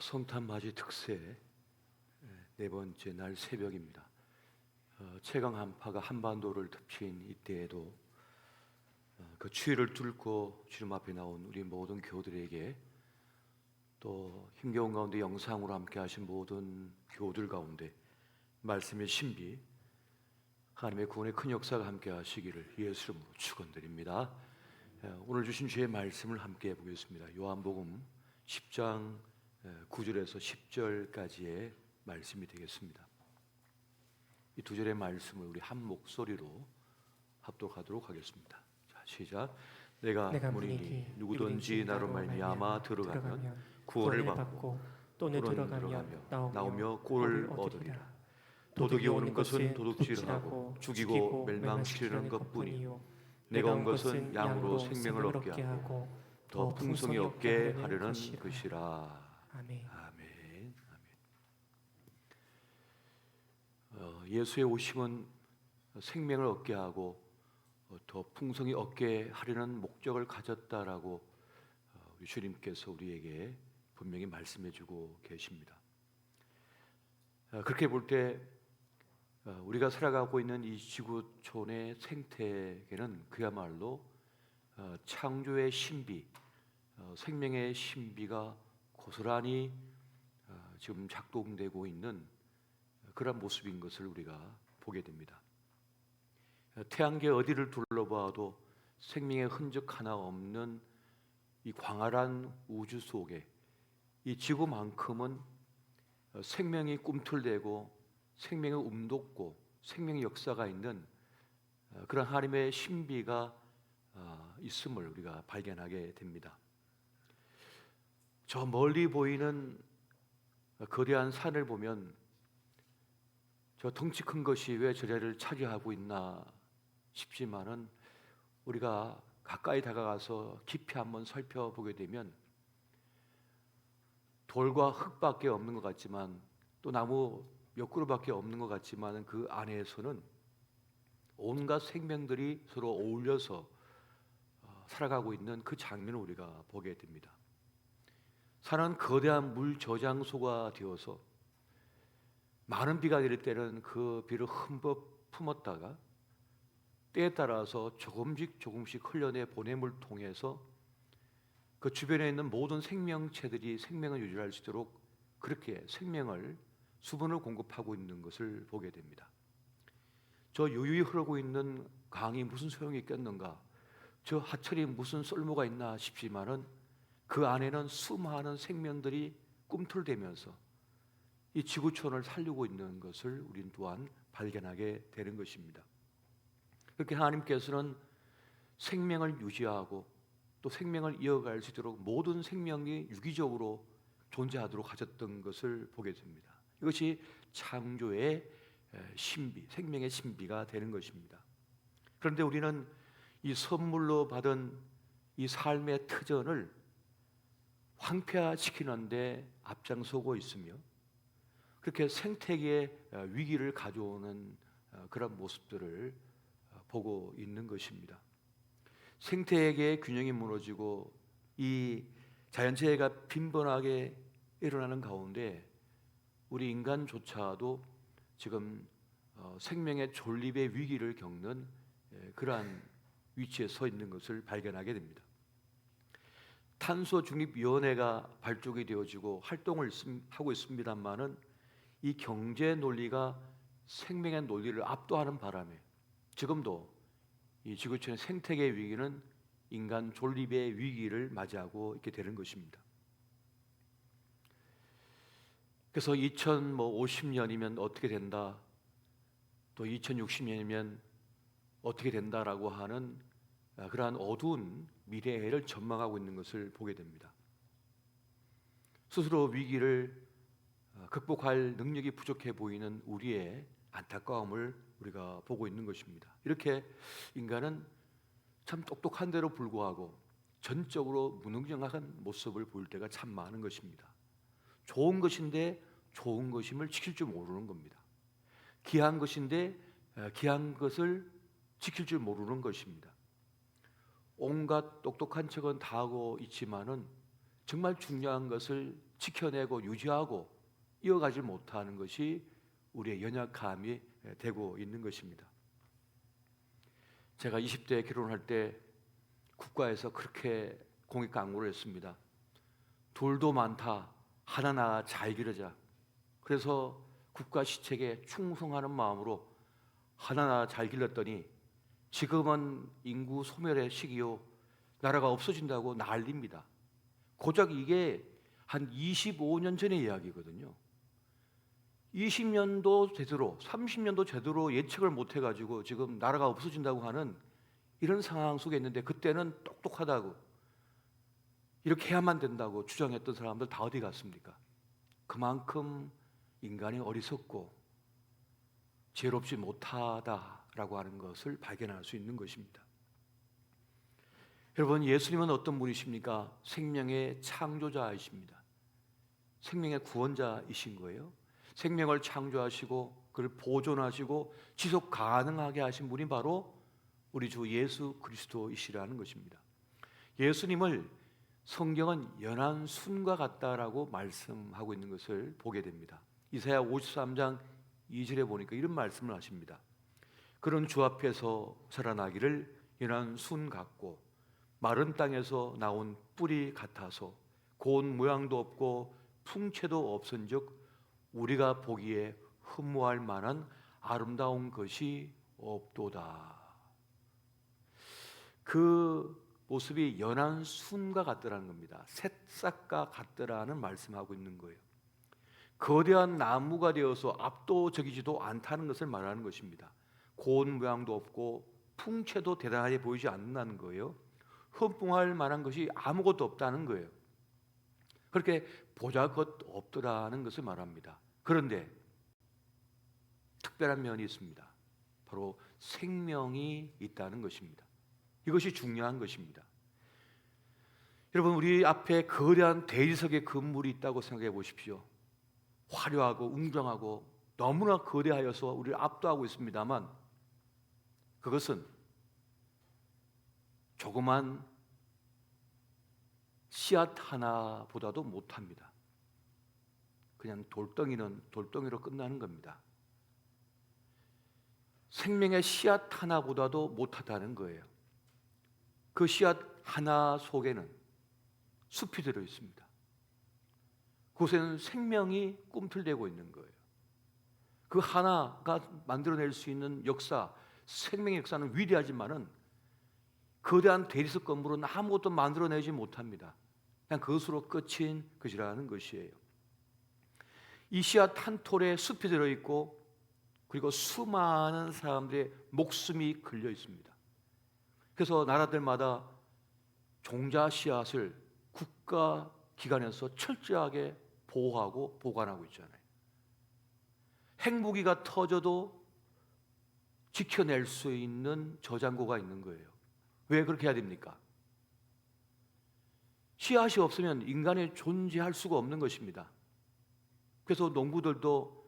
성탄 맞이 특세 네 번째 날 새벽입니다. 최강 한파가 한반도를 덮친 이때에도 그 추위를 뚫고 주님 앞에 나온 우리 모든 교우들에게, 또 힘겨운 가운데 영상으로 함께 하신 모든 교우들 가운데 말씀의 신비, 하나님의 구원의 큰 역사가 함께 하시기를 예수 이름으로 축원드립니다. 오늘 주신 주의 말씀을 함께 보겠습니다. 요한복음 10장 9절에서 10절까지의 말씀이 되겠습니다. 이 두 절의 말씀을 우리 한 목소리로 합독하도록 하겠습니다. 자, 시작. 내가 문이니 누구든지 나로 말미암아 들어가면 구원을 받고 또는 들어가며 나오며 꼴을 얻으리라. 도둑이 오는 것은 도둑질하고 죽이고 멸망시키려는 것뿐이요 내가 온 것은 양으로 생명을 얻게 하고 더 풍성히 얻게 하려는 것이라. 아멘. 아멘. 예수의 오심은 생명을 얻게 하고 더 풍성히 얻게 하려는 목적을 가졌다라고 우리 주님께서 우리에게 분명히 말씀해주고 계십니다. 그렇게 볼 때 우리가 살아가고 있는 이 지구촌의 생태계는 그야말로 창조의 신비, 생명의 신비가 고스란히 지금 작동되고 있는 그런 모습인 것을 우리가 보게 됩니다. 태양계 어디를 둘러봐도 생명의 흔적 하나 없는 이 광활한 우주 속에 이 지구만큼은 생명이 꿈틀대고 생명의 움돋고 생명의 역사가 있는 그런 하나님의 신비가 있음을 우리가 발견하게 됩니다. 저 멀리 보이는 거대한 산을 보면 저 덩치 큰 것이 왜 저 자리를 차지하고 있나 싶지만은, 우리가 가까이 다가가서 깊이 한번 살펴보게 되면 돌과 흙밖에 없는 것 같지만, 또 나무 몇 그루밖에 없는 것 같지만, 그 안에서는 온갖 생명들이 서로 어울려서 살아가고 있는 그 장면을 우리가 보게 됩니다. 산은 거대한 물 저장소가 되어서 많은 비가 내릴 때는 그 비를 흠뻑 품었다가 때에 따라서 조금씩 흘려내 보냄을 통해서 그 주변에 있는 모든 생명체들이 생명을 유지할 수 있도록 그렇게 생명을, 수분을 공급하고 있는 것을 보게 됩니다. 저 유유히 흐르고 있는 강이 무슨 소용이 있겠는가, 저 하천이 무슨 쓸모가 있나 싶지만은 그 안에는 수많은 생명들이 꿈틀대면서 이 지구촌을 살리고 있는 것을 우린 또한 발견하게 되는 것입니다. 그렇게 하나님께서는 생명을 유지하고 또 생명을 이어갈 수 있도록 모든 생명이 유기적으로 존재하도록 하셨던 것을 보게 됩니다. 이것이 창조의 신비, 생명의 신비가 되는 것입니다. 그런데 우리는 이 선물로 받은 이 삶의 터전을 황폐화시키는데 앞장서고 있으며, 그렇게 생태계의 위기를 가져오는 그런 모습들을 보고 있는 것입니다. 생태계의 균형이 무너지고 이 자연재해가 빈번하게 일어나는 가운데 우리 인간조차도 지금 생명의 존립의 위기를 겪는 그러한 위치에 서 있는 것을 발견하게 됩니다. 탄소중립위원회가 발족이 되어지고 활동을 하고 있습니다만은 이 경제 논리가 생명의 논리를 압도하는 바람에 지금도 이 지구촌의 생태계 위기는 인간 존립의 위기를 맞이하고 있게 되는 것입니다. 그래서 2050년이면 어떻게 된다, 또 2060년이면 어떻게 된다라고 하는 그러한 어두운 미래를 전망하고 있는 것을 보게 됩니다. 스스로 위기를 극복할 능력이 부족해 보이는 우리의 안타까움을 우리가 보고 있는 것입니다. 이렇게 인간은 참 똑똑한데도 불구하고 전적으로 무능력한 모습을 보일 때가 참 많은 것입니다. 좋은 것인데 좋은 것임을 지킬 줄 모르는 겁니다. 귀한 것인데 귀한 것을 지킬 줄 모르는 것입니다. 온갖 똑똑한 척은 다 하고 있지만은 정말 중요한 것을 지켜내고 유지하고 이어가지 못하는 것이 우리의 연약함이 되고 있는 것입니다. 제가 20대에 결혼할 때 국가에서 그렇게 공익 광고를 했습니다. 돌도 많다, 하나하나 잘 기르자. 그래서 국가 시책에 충성하는 마음으로 하나하나 잘 길렀더니 지금은 인구 소멸의 시기요, 나라가 없어진다고 난립니다. 고작 이게 한 25년 전의 이야기거든요. 20년도 제대로, 30년도 제대로 예측을 못 해가지고 지금 나라가 없어진다고 하는 이런 상황 속에 있는데, 그때는 똑똑하다고 이렇게 해야만 된다고 주장했던 사람들 다 어디 갔습니까? 그만큼 인간이 어리석고 지혜롭지 못하다라고 하는 것을 발견할 수 있는 것입니다. 여러분, 예수님은 어떤 분이십니까? 생명의 창조자이십니다. 생명의 구원자이신 거예요. 생명을 창조하시고 그를 보존하시고 지속 가능하게 하신 분이 바로 우리 주 예수 그리스도이시라는 것입니다. 예수님을 성경은 연한 순과 같다라고 말씀하고 있는 것을 보게 됩니다. 이사야 53장 2절에 보니까 이런 말씀을 하십니다. 그런 주 앞에서 자라나기를 연한 순 같고 마른 땅에서 나온 뿌리 같아서 고운 모양도 없고 풍채도 없은즉 우리가 보기에 흠모할 만한 아름다운 것이 없도다. 그 모습이 연한 순과 같더라는 겁니다. 새싹과 같더라는 말씀하고 있는 거예요. 거대한 나무가 되어서 압도적이지도 않다는 것을 말하는 것입니다. 고운 모양도 없고 풍채도 대단하게 보이지 않는다는 거예요. 흠모할 만한 것이 아무것도 없다는 거예요. 그렇게 보잘것없더라는 것을 말합니다. 그런데 특별한 면이 있습니다. 바로 생명이 있다는 것입니다. 이것이 중요한 것입니다. 여러분, 우리 앞에 거대한 대리석의 건물이 있다고 생각해 보십시오. 화려하고 웅장하고 너무나 거대하여서 우리를 압도하고 있습니다만 그것은 조그만 씨앗 하나보다도 못합니다. 그냥 돌덩이는 돌덩이로 끝나는 겁니다. 생명의 씨앗 하나보다도 못하다는 거예요. 그 씨앗 하나 속에는 숲이 들어 있습니다. 그곳에는 생명이 꿈틀대고 있는 거예요. 그 하나가 만들어낼 수 있는 역사, 생명의 역사는 위대하지만은 거대한 대리석 건물은 아무것도 만들어내지 못합니다. 그냥 그것으로 끝인 것이라는 것이에요. 이 씨앗 한 톨에 숲이 들어있고 그리고 수많은 사람들의 목숨이 걸려 있습니다. 그래서 나라들마다 종자 씨앗을 국가 기관에서 철저하게 보호하고 보관하고 있잖아요. 핵무기가 터져도 지켜낼 수 있는 저장고가 있는 거예요. 왜 그렇게 해야 됩니까? 씨앗이 없으면 인간이 존재할 수가 없는 것입니다. 그래서 농부들도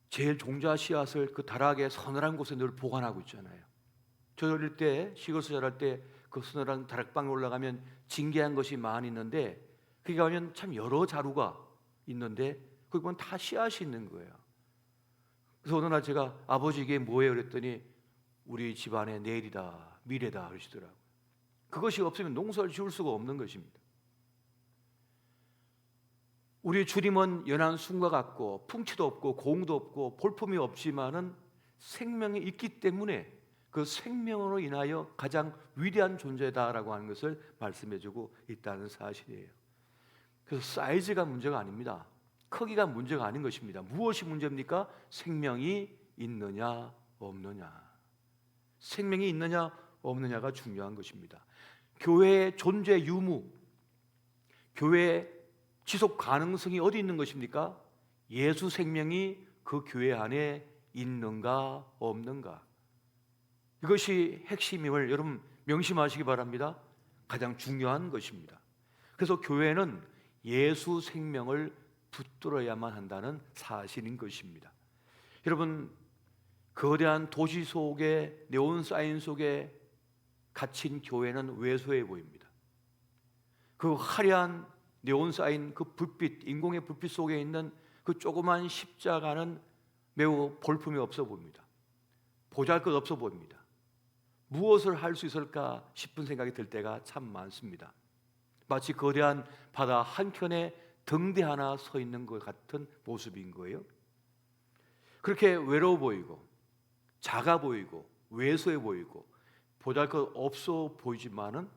제일 종자 씨앗을 그 다락에 서늘한 곳에 늘 보관하고 있잖아요. 저 어릴 때 시골에서 자랄 때 그 서늘한 다락방에 올라가면 진귀한 것이 많이 있는데 거기 가면 참 여러 자루가 있는데 거기 보면 다 씨앗이 있는 거예요. 그래서 어느 날 제가 아버지 이게 뭐예요? 그랬더니 우리 집안의 내일이다, 미래다 그러시더라고요. 그것이 없으면 농사를 지을 수가 없는 것입니다. 우리 주님은 연한 순과 같고 풍치도 없고 고흥도 없고 볼품이 없지만은 생명이 있기 때문에 그 생명으로 인하여 가장 위대한 존재다라고 하는 것을 말씀해주고 있다는 사실이에요. 그래서 사이즈가 문제가 아닙니다. 크기가 문제가 아닌 것입니다. 무엇이 문제입니까? 생명이 있느냐 없느냐. 생명이 있느냐 없느냐가 중요한 것입니다. 교회의 존재 유무, 교회의 지속 가능성이 어디 있는 것입니까? 예수 생명이 그 교회 안에 있는가 없는가. 이것이 핵심임을 여러분 명심하시기 바랍니다. 가장 중요한 것입니다. 그래서 교회는 예수 생명을 붙들어야만 한다는 사실인 것입니다. 여러분, 거대한 도시 속에 네온사인 속에 갇힌 교회는 왜소해 보입니다. 그 화려한 네온 사인 그 불빛, 인공의 불빛 속에 있는 그 조그만 십자가는 매우 볼품이 없어 보입니다. 보잘것없어 보입니다. 무엇을 할 수 있을까 싶은 생각이 들 때가 참 많습니다. 마치 거대한 바다 한켠에 등대 하나 서 있는 것 같은 모습인 거예요. 그렇게 외로워 보이고 작아 보이고 왜소해 보이고 보잘것없어 보이지만은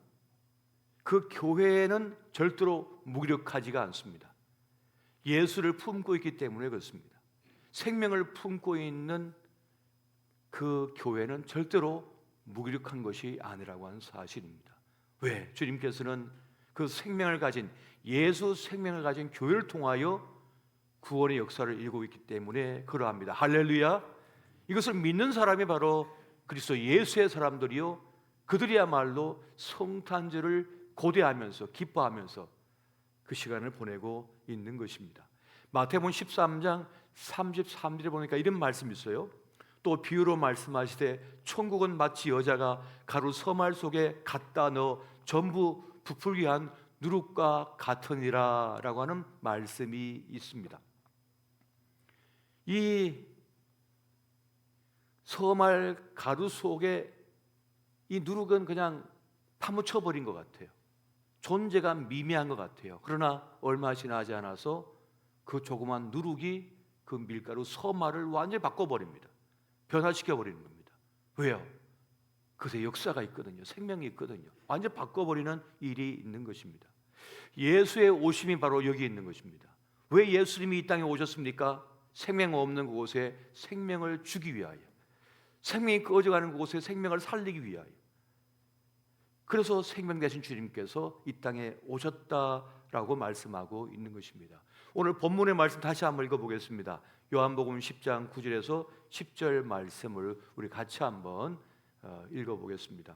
그 교회는 절대로 무기력하지가 않습니다. 예수를 품고 있기 때문에 그렇습니다. 생명을 품고 있는 그 교회는 절대로 무기력한 것이 아니라고 하는 사실입니다. 왜? 주님께서는 그 생명을 가진, 예수 생명을 가진 교회를 통하여 구원의 역사를 이루고 있기 때문에 그러합니다. 할렐루야. 이것을 믿는 사람이 바로 그리스도 예수의 사람들이요, 그들이야말로 성탄절을 고대하면서 기뻐하면서 그 시간을 보내고 있는 것입니다. 마태복음 13장 33절에 보니까 이런 말씀이 있어요. 또 비유로 말씀하시되 천국은 마치 여자가 가루 서말 속에 갖다 넣어 전부 부풀게 한 누룩과 같으니라 라고 하는 말씀이 있습니다. 이 서말 가루 속에 이 누룩은 그냥 파묻혀 버린 것 같아요. 존재가 미미한 것 같아요. 그러나 얼마 지나지 않아서 그 조그만 누룩이 그 밀가루 서말을 완전히 바꿔버립니다. 변화시켜버리는 겁니다. 왜요? 그새 역사가 있거든요. 생명이 있거든요. 완전히 바꿔버리는 일이 있는 것입니다. 예수의 오심이 바로 여기 있는 것입니다. 왜 예수님이 이 땅에 오셨습니까? 생명 없는 곳에 생명을 주기 위하여, 생명이 꺼져가는 곳에 생명을 살리기 위하여. 그래서 생명 되신 주님께서 이 땅에 오셨다라고 말씀하고 있는 것입니다. 오늘 본문의 말씀 다시 한번 읽어보겠습니다. 요한복음 10장 9절에서 10절 말씀을 우리 같이 한번 읽어보겠습니다.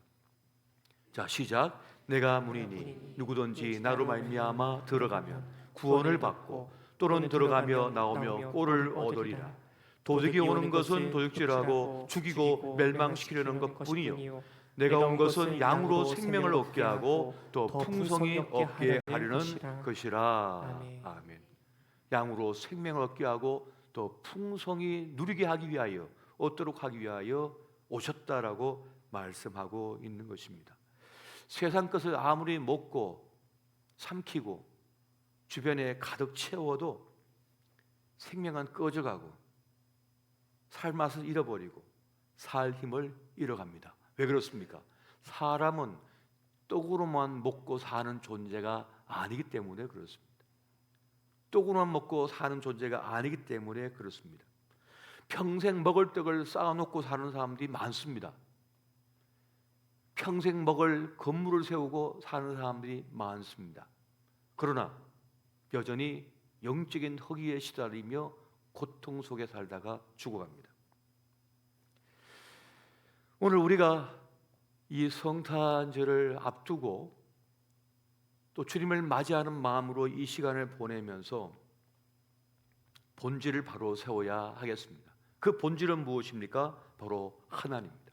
자, 시작. 내가 문이니 누구든지 나로 말미암아 들어가면 구원을 받고 또는 들어가며 나오며 꼴을 얻으리라. 도둑이 오는 것은 도둑질하고 죽이고 멸망시키려는 것뿐이요 내가 온 것은 양으로 생명을 얻게 하고 또 풍성히 얻게 하려는 것이라. 아멘. 양으로 생명을 얻게 하고 또 풍성히 누리게 하기 위하여, 얻도록 하기 위하여 오셨다라고 말씀하고 있는 것입니다. 세상 것을 아무리 먹고 삼키고 주변에 가득 채워도 생명은 꺼져가고 살 맛을 잃어버리고 살 힘을 잃어갑니다. 왜 그렇습니까? 사람은 떡으로만 먹고 사는 존재가 아니기 때문에 그렇습니다. 떡으로만 먹고 사는 존재가 아니기 때문에 그렇습니다. 평생 먹을 떡을 쌓아놓고 사는 사람들이 많습니다. 평생 먹을 건물을 세우고 사는 사람들이 많습니다. 그러나 여전히 영적인 허기에 시달리며 고통 속에 살다가 죽어갑니다. 오늘 우리가 이 성탄절을 앞두고 또 주님을 맞이하는 마음으로 이 시간을 보내면서 본질을 바로 세워야 하겠습니다. 그 본질은 무엇입니까? 바로 하나님입니다.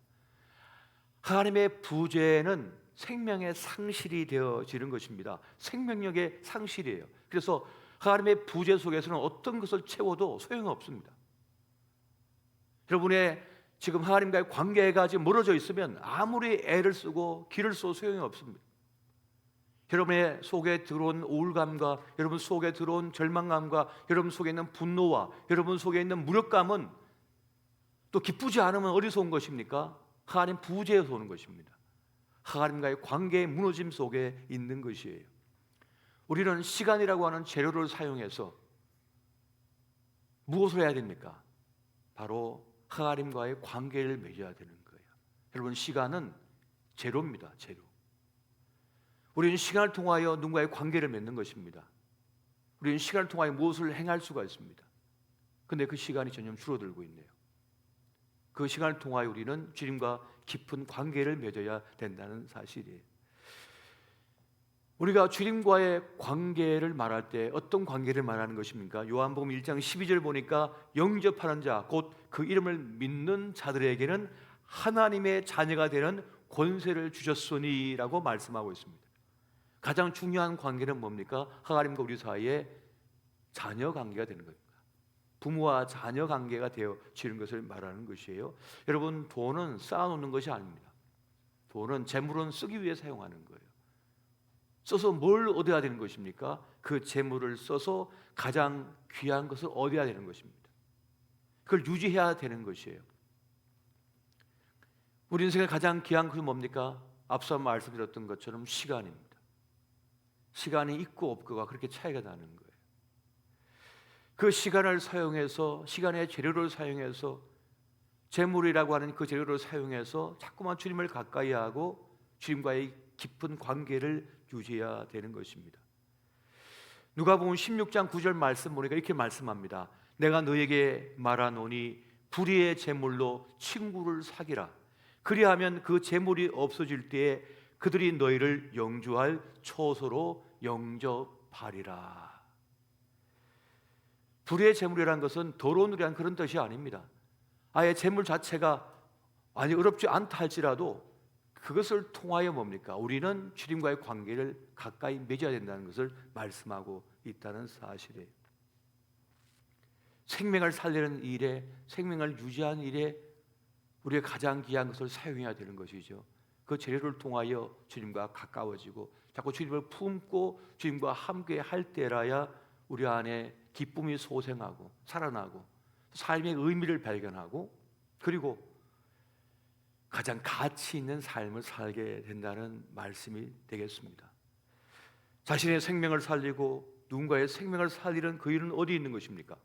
하나님의 부재는 생명의 상실이 되어지는 것입니다. 생명력의 상실이에요. 그래서 하나님의 부재 속에서는 어떤 것을 채워도 소용없습니다. 여러분의 지금 하나님과의 관계가 지금 멀어져 있으면 아무리 애를 쓰고 기를 써도 소용이 없습니다. 여러분의 속에 들어온 우울감과 여러분 속에 들어온 절망감과 여러분 속에 있는 분노와 여러분 속에 있는 무력감은 또 기쁘지 않으면 어디서 온 것입니까? 하나님 부재에서 오는 것입니다. 하나님과의 관계의 무너짐 속에 있는 것이에요. 우리는 시간이라고 하는 재료를 사용해서 무엇을 해야 됩니까? 바로 하나님과의 관계를 맺어야 되는 거예요. 여러분, 시간은 재료입니다. 재료. 우리는 시간을 통하여 누군가의 관계를 맺는 것입니다. 우리는 시간을 통하여 무엇을 행할 수가 있습니다. 그런데 그 시간이 점점 줄어들고 있네요. 그 시간을 통하여 우리는 주님과 깊은 관계를 맺어야 된다는 사실이에요. 우리가 주님과의 관계를 말할 때 어떤 관계를 말하는 것입니까? 요한복음 1장 12절 보니까 영접하는 자, 곧 그 이름을 믿는 자들에게는 하나님의 자녀가 되는 권세를 주셨으니라고 말씀하고 있습니다. 가장 중요한 관계는 뭡니까? 하나님과 우리 사이에 자녀 관계가 되는 겁니다. 부모와 자녀 관계가 되어지는 것을 말하는 것이에요. 여러분, 돈은 쌓아놓는 것이 아닙니다. 돈은 재물은 쓰기 위해 사용하는 거예요. 써서 뭘 얻어야 되는 것입니까? 그 재물을 써서 가장 귀한 것을 얻어야 되는 것입니다. 그걸 유지해야 되는 것이에요. 우리 인생의 가장 귀한 것은 뭡니까? 앞서 말씀드렸던 것처럼 시간입니다. 시간이 있고 없고가 그렇게 차이가 나는 거예요. 그 시간을 사용해서, 시간의 재료를 사용해서, 재물이라고 하는 그 재료를 사용해서 자꾸만 주님을 가까이 하고 주님과의 깊은 관계를 유지해야 되는 것입니다. 누가복음 16장 9절 말씀 보니까 이렇게 말씀합니다. 내가 너에게 말하노니 불의의 재물로 친구를 사귀라. 그리하면 그 재물이 없어질 때에 그들이 너희를 영주할 초소로 영접하리라. 불의의 재물이라는 것은 더러운 일이란 그런 뜻이 아닙니다. 아예 재물 자체가 어렵지 않다 할지라도 그것을 통하여 뭡니까? 우리는 주님과의 관계를 가까이 맺어야 된다는 것을 말씀하고 있다는 사실이에요. 생명을 살리는 일에, 생명을 유지하는 일에 우리가 가장 귀한 것을 사용해야 되는 것이죠. 그 재료를 통하여 주님과 가까워지고 자꾸 주님을 품고 주님과 함께 할 때라야 우리 안에 기쁨이 소생하고 살아나고 삶의 의미를 발견하고 그리고 가장 가치 있는 삶을 살게 된다는 말씀이 되겠습니다. 자신의 생명을 살리고 누군가의 생명을 살리는 그 일은 어디 있는 것입니까?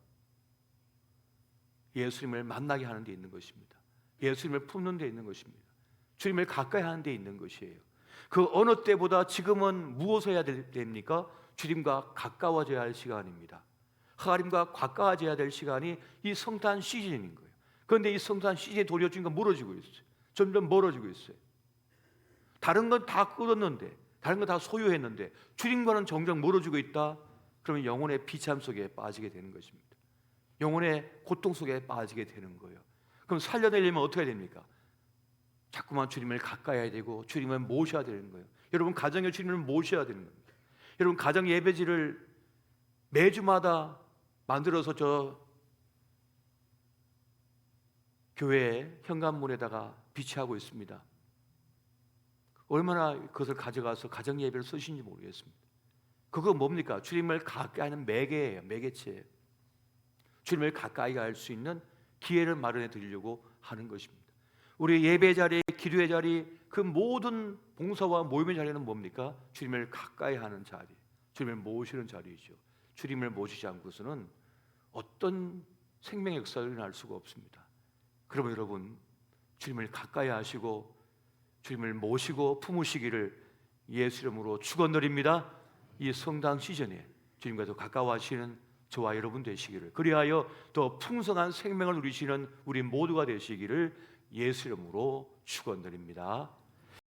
예수님을 만나게 하는 데 있는 것입니다. 예수님을 품는 데 있는 것입니다. 주님을 가까이 하는 데 있는 것이에요. 그 어느 때보다 지금은 무엇을 해야 됩니까? 주님과 가까워져야 할 시간입니다. 하나님과 가까워져야 될 시간이 이 성탄 시즌인 거예요. 그런데 이 성탄 시즌이 도리어 주님과 멀어지고 있어요. 점점 멀어지고 있어요. 다른 건 다 끊었는데, 다른 건 다 소유했는데 주님과는 정작 멀어지고 있다. 그러면 영혼의 비참 속에 빠지게 되는 것입니다. 영혼의 고통 속에 빠지게 되는 거예요. 그럼 살려내려면 어떻게 해야 됩니까? 자꾸만 주님을 가까이 해야 되고 주님을 모셔야 되는 거예요. 여러분, 가정에 주님을 모셔야 되는 겁니다. 여러분, 가정 예배지를 매주마다 만들어서 저 교회 현관문에다가 비치하고 있습니다. 얼마나 그것을 가져가서 가정 예배를 쓰시는지 모르겠습니다. 그거 뭡니까? 주님을 가까이 하는 매개예요. 매개체예요. 주님을 가까이 갈 수 있는 기회를 마련해 드리려고 하는 것입니다. 우리 예배 자리, 기도의 자리, 그 모든 봉사와 모임의 자리는 뭡니까? 주님을 가까이 하는 자리, 주님을 모시는 자리이죠. 주님을 모시지 않고서는 어떤 생명의 역사를 일어날 수가 없습니다. 그러면 여러분, 주님을 가까이 하시고 주님을 모시고 품으시기를 예수 이름으로 축원드립니다. 이 성당 시즌에 주님과 더 가까워하시는 저와 여러분 되시기를, 그리하여 더 풍성한 생명을 누리시는 우리 모두가 되시기를 예수 이름으로 축원드립니다.